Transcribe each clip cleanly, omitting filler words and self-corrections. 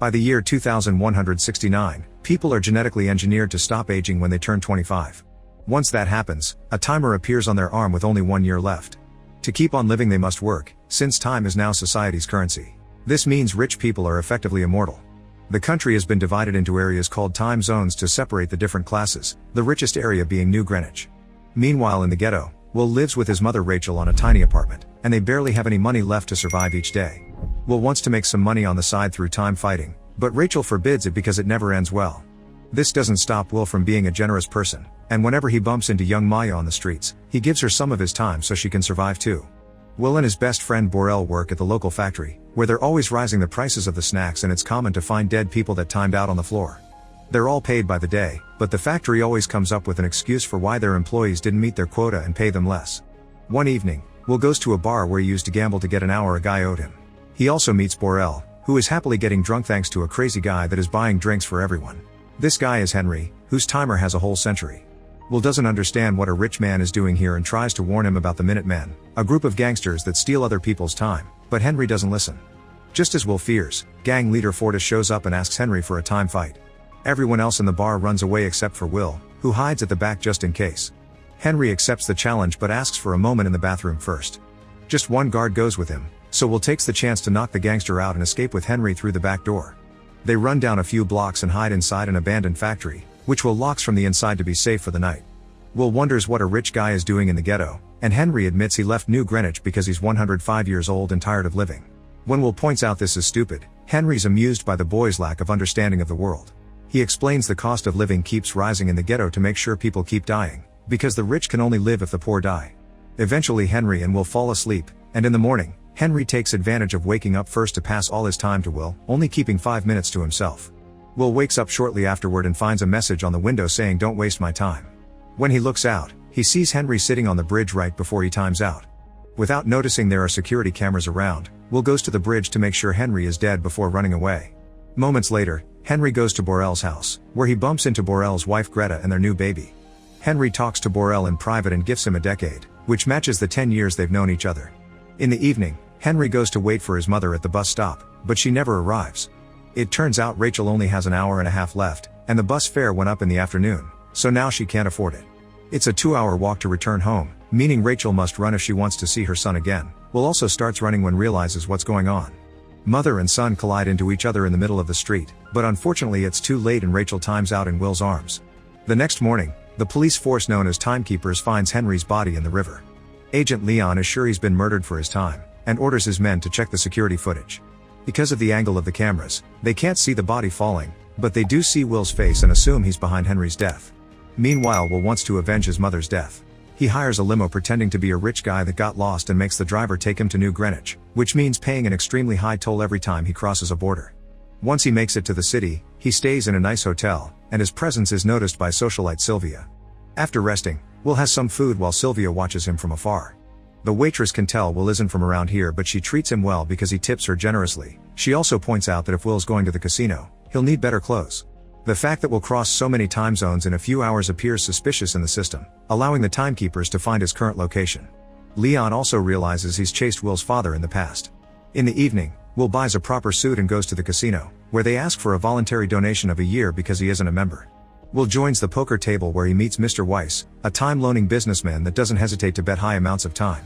By the year 2169, people are genetically engineered to stop aging when they turn 25. Once that happens, a timer appears on their arm with only 1 year left. To keep on living they must work, since time is now society's currency. This means rich people are effectively immortal. The country has been divided into areas called time zones to separate the different classes, the richest area being New Greenwich. Meanwhile in the ghetto, Will lives with his mother Rachel on a tiny apartment, and they barely have any money left to survive each day. Will wants to make some money on the side through time fighting, but Rachel forbids it because it never ends well. This doesn't stop Will from being a generous person, and whenever he bumps into young Maya on the streets, he gives her some of his time so she can survive too. Will and his best friend Borel work at the local factory, where they're always rising the prices of the snacks and it's common to find dead people that timed out on the floor. They're all paid by the day, but the factory always comes up with an excuse for why their employees didn't meet their quota and pay them less. One evening, Will goes to a bar where he used to gamble to get an hour a guy owed him. He also meets Borel, who is happily getting drunk thanks to a crazy guy that is buying drinks for everyone. This guy is Henry, whose timer has a whole century. Will doesn't understand what a rich man is doing here and tries to warn him about the Minutemen, a group of gangsters that steal other people's time, but Henry doesn't listen. Just as Will fears, gang leader Fortis shows up and asks Henry for a time fight. Everyone else in the bar runs away except for Will, who hides at the back just in case. Henry accepts the challenge but asks for a moment in the bathroom first. Just one guard goes with him, so Will takes the chance to knock the gangster out and escape with Henry through the back door. They run down a few blocks and hide inside an abandoned factory, which Will locks from the inside to be safe for the night. Will wonders what a rich guy is doing in the ghetto, and Henry admits he left New Greenwich because he's 105 years old and tired of living. When Will points out this is stupid, Henry's amused by the boy's lack of understanding of the world. He explains the cost of living keeps rising in the ghetto to make sure people keep dying, because the rich can only live if the poor die. Eventually Henry and Will fall asleep, and in the morning, Henry takes advantage of waking up first to pass all his time to Will, only keeping 5 minutes to himself. Will wakes up shortly afterward and finds a message on the window saying "Don't waste my time." When he looks out, he sees Henry sitting on the bridge right before he times out. Without noticing there are security cameras around, Will goes to the bridge to make sure Henry is dead before running away. Moments later, Henry goes to Borel's house, where he bumps into Borel's wife Greta and their new baby. Henry talks to Borel in private and gifts him a decade, which matches the 10 years they've known each other. In the evening, Henry goes to wait for his mother at the bus stop, but she never arrives. It turns out Rachel only has an hour and a half left, and the bus fare went up in the afternoon, so now she can't afford it. It's a 2-hour walk to return home, meaning Rachel must run if she wants to see her son again. Will also starts running when realizes what's going on. Mother and son collide into each other in the middle of the street, but unfortunately it's too late and Rachel times out in Will's arms. The next morning, the police force known as Timekeepers finds Henry's body in the river. Agent Leon is sure he's been murdered for his time, and orders his men to check the security footage. Because of the angle of the cameras, they can't see the body falling, but they do see Will's face and assume he's behind Henry's death. Meanwhile, Will wants to avenge his mother's death. He hires a limo pretending to be a rich guy that got lost and makes the driver take him to New Greenwich, which means paying an extremely high toll every time he crosses a border. Once he makes it to the city, he stays in a nice hotel, and his presence is noticed by socialite Sylvia. After resting, Will has some food while Sylvia watches him from afar. The waitress can tell Will isn't from around here, but she treats him well because he tips her generously. She also points out that if Will's going to the casino, he'll need better clothes. The fact that Will cross so many time zones in a few hours appears suspicious in the system, allowing the timekeepers to find his current location. Leon also realizes he's chased Will's father in the past. In the evening, Will buys a proper suit and goes to the casino, where they ask for a voluntary donation of a year because he isn't a member. Will joins the poker table where he meets Mr. Weiss, a time-loaning businessman that doesn't hesitate to bet high amounts of time.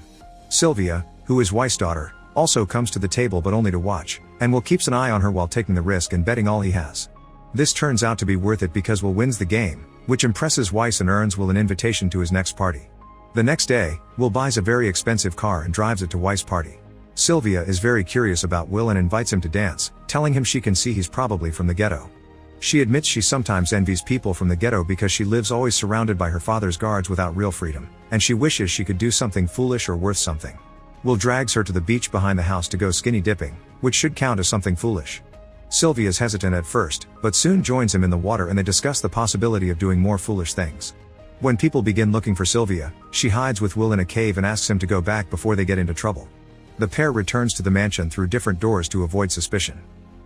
Sylvia, who is Weiss' daughter, also comes to the table but only to watch, and Will keeps an eye on her while taking the risk and betting all he has. This turns out to be worth it because Will wins the game, which impresses Weiss and earns Will an invitation to his next party. The next day, Will buys a very expensive car and drives it to Weiss' party. Sylvia is very curious about Will and invites him to dance, telling him she can see he's probably from the ghetto. She admits she sometimes envies people from the ghetto because she lives always surrounded by her father's guards without real freedom, and she wishes she could do something foolish or worth something. Will drags her to the beach behind the house to go skinny dipping, which should count as something foolish. Sylvia is hesitant at first, but soon joins him in the water and they discuss the possibility of doing more foolish things. When people begin looking for Sylvia, she hides with Will in a cave and asks him to go back before they get into trouble. The pair returns to the mansion through different doors to avoid suspicion.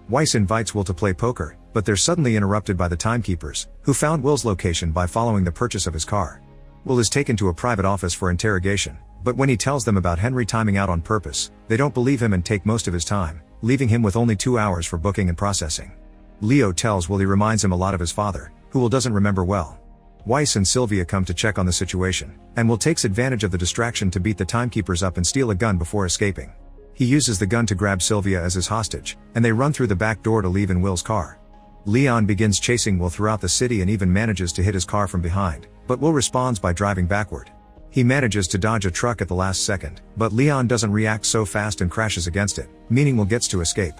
Weiss invites Will to play poker, but they're suddenly interrupted by the timekeepers, who found Will's location by following the purchase of his car. Will is taken to a private office for interrogation, but when he tells them about Henry timing out on purpose, they don't believe him and take most of his time, leaving him with only 2 hours for booking and processing. Leo tells Will he reminds him a lot of his father, who Will doesn't remember well. Weiss and Sylvia come to check on the situation, and Will takes advantage of the distraction to beat the timekeepers up and steal a gun before escaping. He uses the gun to grab Sylvia as his hostage, and they run through the back door to leave in Will's car. Leon begins chasing Will throughout the city and even manages to hit his car from behind, but Will responds by driving backward. He manages to dodge a truck at the last second, but Leon doesn't react so fast and crashes against it, meaning Will gets to escape.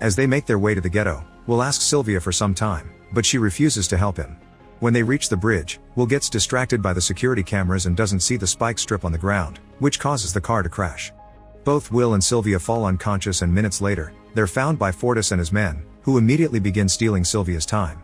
As they make their way to the ghetto, Will asks Sylvia for some time, but she refuses to help him. When they reach the bridge, Will gets distracted by the security cameras and doesn't see the spike strip on the ground, which causes the car to crash. Both Will and Sylvia fall unconscious, and minutes later, they're found by Fortis and his men, who immediately begin stealing Sylvia's time.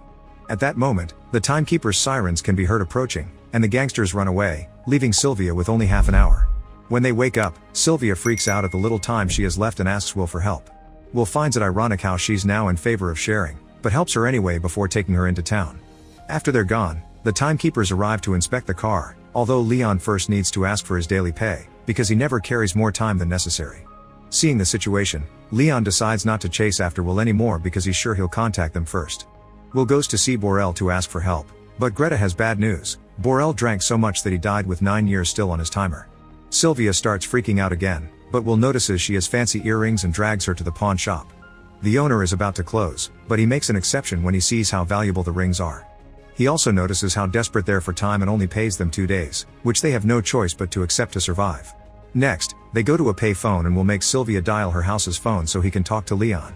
At that moment, the timekeeper's sirens can be heard approaching, and the gangsters run away, leaving Sylvia with only half an hour. When they wake up, Sylvia freaks out at the little time she has left and asks Will for help. Will finds it ironic how she's now in favor of sharing, but helps her anyway before taking her into town. After they're gone, the timekeepers arrive to inspect the car, although Leon first needs to ask for his daily pay, because he never carries more time than necessary. Seeing the situation, Leon decides not to chase after Will anymore because he's sure he'll contact them first. Will goes to see Borel to ask for help, but Greta has bad news. Borel drank so much that he died with 9 years still on his timer. Sylvia starts freaking out again, but Will notices she has fancy earrings and drags her to the pawn shop. The owner is about to close, but he makes an exception when he sees how valuable the rings are. He also notices how desperate they're for time and only pays them 2 days, which they have no choice but to accept to survive. Next, they go to a pay phone and Will make Sylvia dial her house's phone so he can talk to Leon.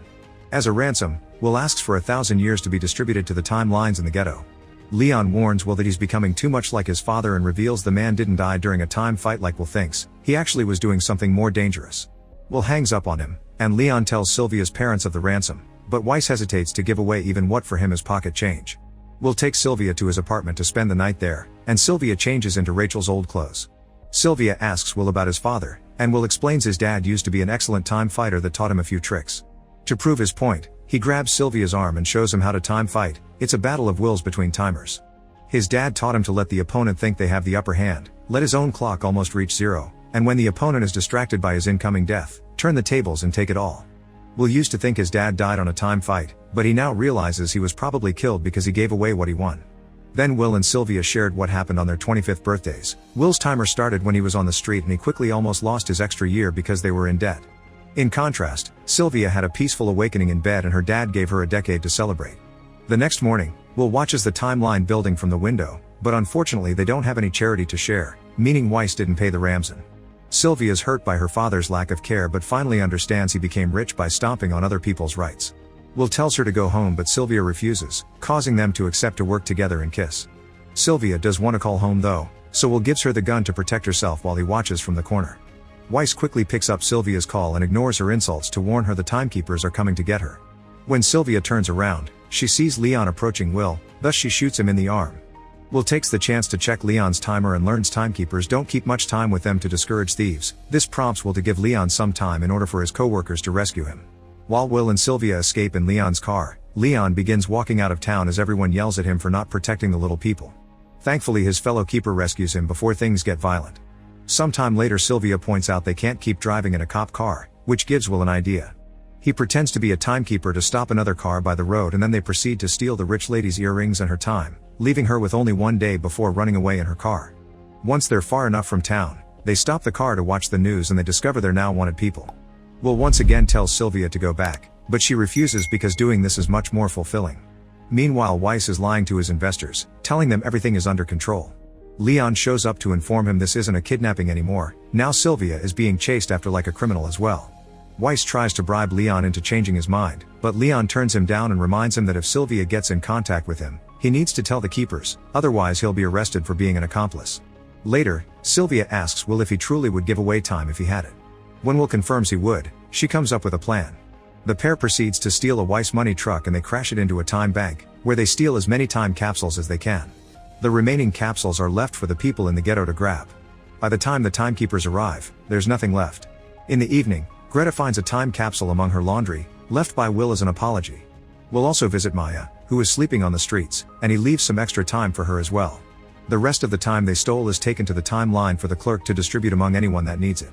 As a ransom, Will asks for 1,000 years to be distributed to the timelines in the ghetto. Leon warns Will that he's becoming too much like his father and reveals the man didn't die during a time fight like Will thinks. He actually was doing something more dangerous. Will hangs up on him, and Leon tells Sylvia's parents of the ransom, but Weiss hesitates to give away even what for him is pocket change. Will takes Sylvia to his apartment to spend the night there, and Sylvia changes into Rachel's old clothes. Sylvia asks Will about his father, and Will explains his dad used to be an excellent time fighter that taught him a few tricks. To prove his point, he grabs Sylvia's arm and shows him how to time fight. It's a battle of wills between timers. His dad taught him to let the opponent think they have the upper hand, let his own clock almost reach zero, and when the opponent is distracted by his incoming death, turn the tables and take it all. Will used to think his dad died on a time fight, but he now realizes he was probably killed because he gave away what he won. Then Will and Sylvia shared what happened on their 25th birthdays. Will's timer started when he was on the street and he quickly almost lost his extra year because they were in debt. In contrast, Sylvia had a peaceful awakening in bed and her dad gave her a decade to celebrate. The next morning, Will watches the timeline building from the window, but unfortunately they don't have any charity to share, meaning Weiss didn't pay the ransom. Sylvia is hurt by her father's lack of care but finally understands he became rich by stomping on other people's rights. Will tells her to go home but Sylvia refuses, causing them to accept to work together and kiss. Sylvia does want to call home though, so Will gives her the gun to protect herself while he watches from the corner. Weiss quickly picks up Sylvia's call and ignores her insults to warn her the timekeepers are coming to get her. When Sylvia turns around, she sees Leon approaching Will, thus she shoots him in the arm. Will takes the chance to check Leon's timer and learns timekeepers don't keep much time with them to discourage thieves. This prompts Will to give Leon some time in order for his co-workers to rescue him. While Will and Sylvia escape in Leon's car, Leon begins walking out of town as everyone yells at him for not protecting the little people. Thankfully his fellow keeper rescues him before things get violent. Sometime later Sylvia points out they can't keep driving in a cop car, which gives Will an idea. He pretends to be a timekeeper to stop another car by the road and then they proceed to steal the rich lady's earrings and her time, leaving her with only 1 day before running away in her car. Once they're far enough from town, they stop the car to watch the news and they discover they're now wanted people. Will once again tells Sylvia to go back, but she refuses because doing this is much more fulfilling. Meanwhile Weiss is lying to his investors, telling them everything is under control. Leon shows up to inform him this isn't a kidnapping anymore, now Sylvia is being chased after like a criminal as well. Weiss tries to bribe Leon into changing his mind, but Leon turns him down and reminds him that if Sylvia gets in contact with him, he needs to tell the keepers, otherwise he'll be arrested for being an accomplice. Later, Sylvia asks Will if he truly would give away time if he had it. When Will confirms he would, she comes up with a plan. The pair proceeds to steal a Weiss money truck and they crash it into a time bank, where they steal as many time capsules as they can. The remaining capsules are left for the people in the ghetto to grab. By the time the timekeepers arrive, there's nothing left. In the evening, Greta finds a time capsule among her laundry, left by Will as an apology. Will also visit Maya, who is sleeping on the streets, and he leaves some extra time for her as well. The rest of the time they stole is taken to the timeline for the clerk to distribute among anyone that needs it.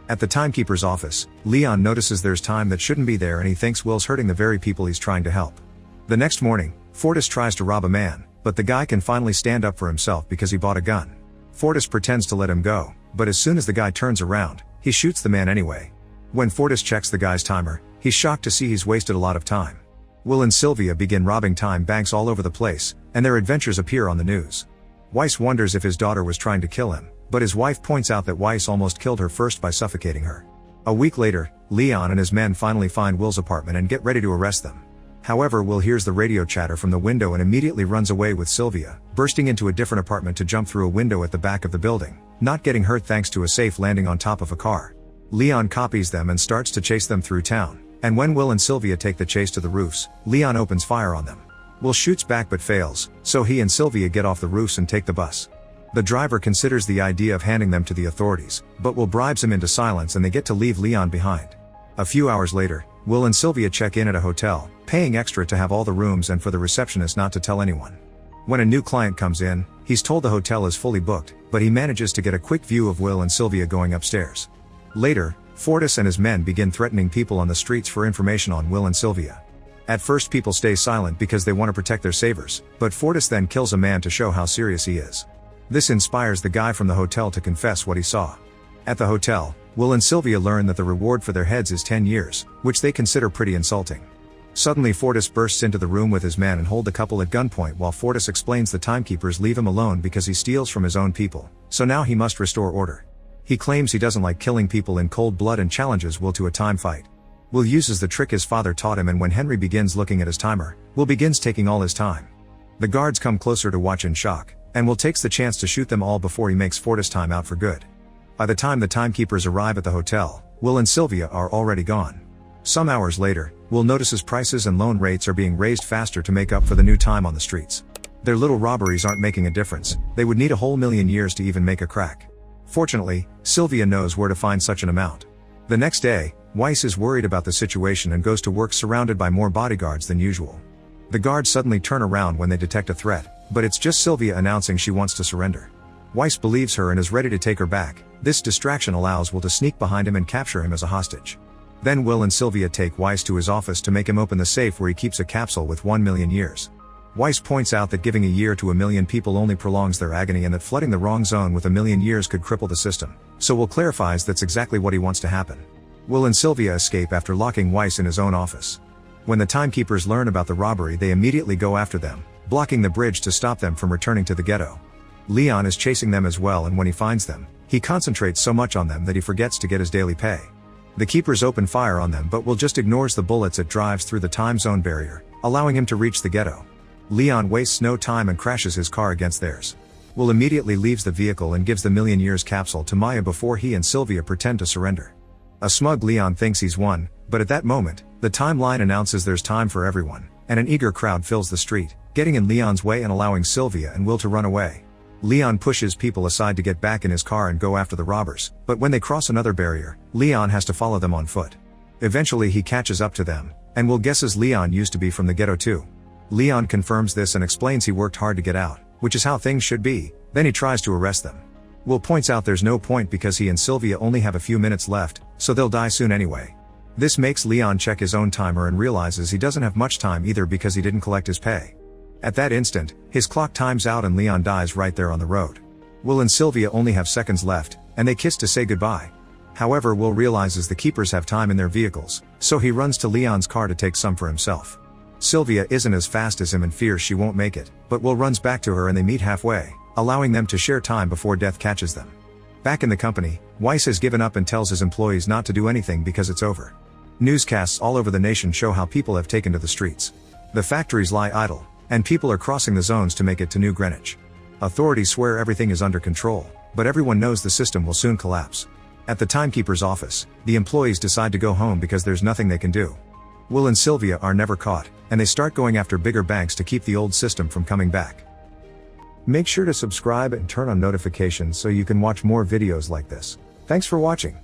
At the timekeeper's office, Leon notices there's time that shouldn't be there and he thinks Will's hurting the very people he's trying to help. The next morning, Fortis tries to rob a man, but the guy can finally stand up for himself because he bought a gun. Fortis pretends to let him go, but as soon as the guy turns around, he shoots the man anyway. When Fortis checks the guy's timer, he's shocked to see he's wasted a lot of time. Will and Sylvia begin robbing time banks all over the place, and their adventures appear on the news. Weiss wonders if his daughter was trying to kill him, but his wife points out that Weiss almost killed her first by suffocating her. A week later, Leon and his men finally find Will's apartment and get ready to arrest them. However, Will hears the radio chatter from the window and immediately runs away with Sylvia, bursting into a different apartment to jump through a window at the back of the building, not getting hurt thanks to a safe landing on top of a car. Leon copies them and starts to chase them through town, and when Will and Sylvia take the chase to the roofs, Leon opens fire on them. Will shoots back but fails, so he and Sylvia get off the roofs and take the bus. The driver considers the idea of handing them to the authorities, but Will bribes him into silence and they get to leave Leon behind. A few hours later, Will and Sylvia check in at a hotel, paying extra to have all the rooms and for the receptionist not to tell anyone. When a new client comes in, he's told the hotel is fully booked, but he manages to get a quick view of Will and Sylvia going upstairs. Later, Fortis and his men begin threatening people on the streets for information on Will and Sylvia. At first people stay silent because they want to protect their savers, but Fortis then kills a man to show how serious he is. This inspires the guy from the hotel to confess what he saw. At the hotel, Will and Sylvia learn that the reward for their heads is 10 years, which they consider pretty insulting. Suddenly Fortis bursts into the room with his men and hold the couple at gunpoint while Fortis explains the timekeepers leave him alone because he steals from his own people, so now he must restore order. He claims he doesn't like killing people in cold blood and challenges Will to a time fight. Will uses the trick his father taught him, and when Henry begins looking at his timer, Will begins taking all his time. The guards come closer to watch in shock, and Will takes the chance to shoot them all before he makes Fortis time out for good. By the time the timekeepers arrive at the hotel, Will and Sylvia are already gone. Some hours later, Will notices prices and loan rates are being raised faster to make up for the new time on the streets. Their little robberies aren't making a difference, they would need a whole million years to even make a crack. Fortunately, Sylvia knows where to find such an amount. The next day, Weiss is worried about the situation and goes to work surrounded by more bodyguards than usual. The guards suddenly turn around when they detect a threat, but it's just Sylvia announcing she wants to surrender. Weiss believes her and is ready to take her back. This distraction allows Will to sneak behind him and capture him as a hostage. Then Will and Sylvia take Weiss to his office to make him open the safe where he keeps a capsule with 1 million years. Weiss points out that giving a year to 1 million people only prolongs their agony and that flooding the wrong zone with 1 million years could cripple the system, so Will clarifies that's exactly what he wants to happen. Will and Sylvia escape after locking Weiss in his own office. When the timekeepers learn about the robbery, they immediately go after them, blocking the bridge to stop them from returning to the ghetto. Leon is chasing them as well, and when he finds them, he concentrates so much on them that he forgets to get his daily pay. The keepers open fire on them, but Will just ignores the bullets and drives through the time zone barrier, allowing him to reach the ghetto. Leon wastes no time and crashes his car against theirs. Will immediately leaves the vehicle and gives the million years capsule to Maya before he and Sylvia pretend to surrender. A smug Leon thinks he's won, but at that moment, the timeline announces there's time for everyone, and an eager crowd fills the street, getting in Leon's way and allowing Sylvia and Will to run away. Leon pushes people aside to get back in his car and go after the robbers, but when they cross another barrier, Leon has to follow them on foot. Eventually he catches up to them, and Will guesses Leon used to be from the ghetto too. Leon confirms this and explains he worked hard to get out, which is how things should be. Then he tries to arrest them. Will points out there's no point because he and Sylvia only have a few minutes left, so they'll die soon anyway. This makes Leon check his own timer and realizes he doesn't have much time either because he didn't collect his pay. At that instant, his clock times out and Leon dies right there on the road. Will and Sylvia only have seconds left, and they kiss to say goodbye. However, Will realizes the keepers have time in their vehicles, so he runs to Leon's car to take some for himself. Sylvia isn't as fast as him and fears she won't make it, but Will runs back to her and they meet halfway, allowing them to share time before death catches them. Back in the company, Weiss has given up and tells his employees not to do anything because it's over. Newscasts all over the nation show how people have taken to the streets. The factories lie idle, and people are crossing the zones to make it to New Greenwich. Authorities swear everything is under control, but everyone knows the system will soon collapse. At the timekeeper's office, the employees decide to go home because there's nothing they can do. Will and Sylvia are never caught, and they start going after bigger banks to keep the old system from coming back. Make sure to subscribe and turn on notifications so you can watch more videos like this. Thanks for watching.